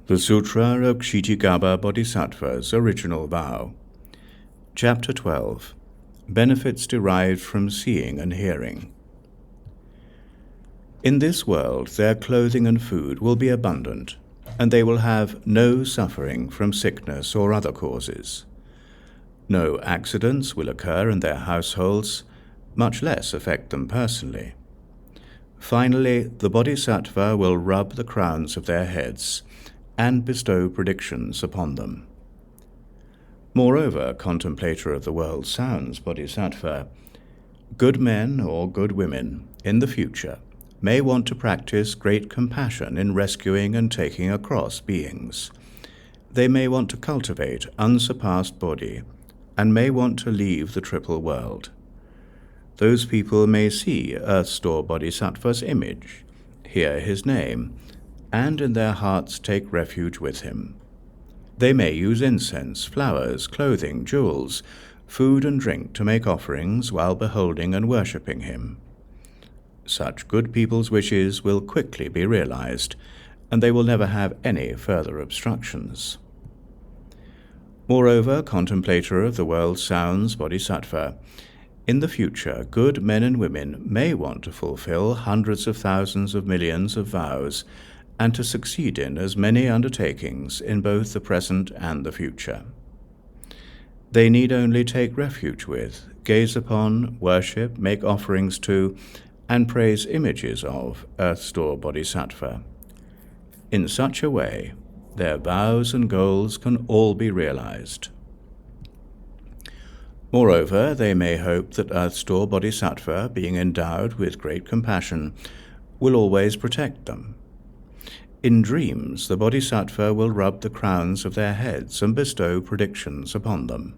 The Sutra of Ksitigarbha Bodhisattva's Original Vow. Chapter 12. Benefits derived from seeing and hearing. In this world their clothing and food will be abundant, and they will have no suffering from sickness or other causes. No accidents will occur in their households, much less affect them personally. Finally, the Bodhisattva will rub the crowns of their heads and bestow predictions upon them. Moreover, contemplator of the world sounds, Bodhisattva, good men or good women in the future may want to practice great compassion in rescuing and taking across beings. They may want to cultivate unsurpassed bodhi and may want to leave the triple world. Those people may see Earth Store Bodhisattva's image, hear his name, and in their hearts take refuge with him. They may use incense, flowers, clothing, jewels, food and drink to make offerings while beholding and worshipping him. Such good people's wishes will quickly be realized, and they will never have any further obstructions. Moreover, contemplator of the world sounds, Bodhisattva, in the future good men and women may want to fulfill hundreds of thousands of millions of vows, and to succeed in as many undertakings in both the present and the future. They need only take refuge with, gaze upon, worship, make offerings to, and praise images of Earth Store Bodhisattva. In such a way, their vows and goals can all be realized. Moreover, they may hope that Earth Store Bodhisattva, being endowed with great compassion, will always protect them. In dreams, the Bodhisattva will rub the crowns of their heads and bestow predictions upon them.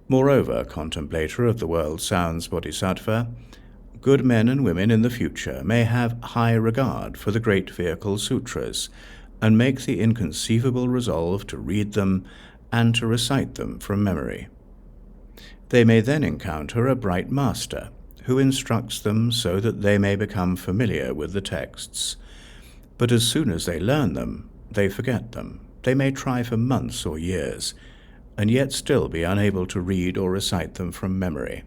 Moreover, contemplator of the world sounds, Bodhisattva, good men and women in the future may have high regard for the great vehicle sutras, and make the inconceivable resolve to read them and to recite them from memory. They may then encounter a bright master, who instructs them so that they may become familiar with the texts. But as soon as they learn them, they forget them. They may try for months or years, and yet still be unable to read or recite them from memory.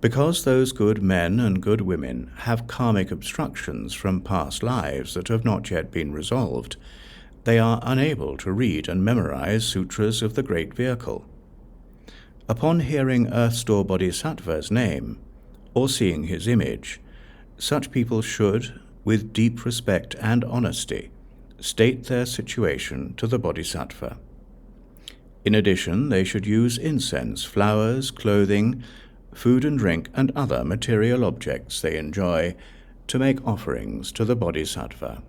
Because those good men and good women have karmic obstructions from past lives that have not yet been resolved, they are unable to read and memorize sutras of the great vehicle. Upon hearing Earth Store Bodhisattva's name, or seeing his image, such people should, with deep respect and honesty, state their situation to the Bodhisattva. In addition, they should use incense, flowers, clothing, food and drink, and other material objects they enjoy to make offerings to the Bodhisattva.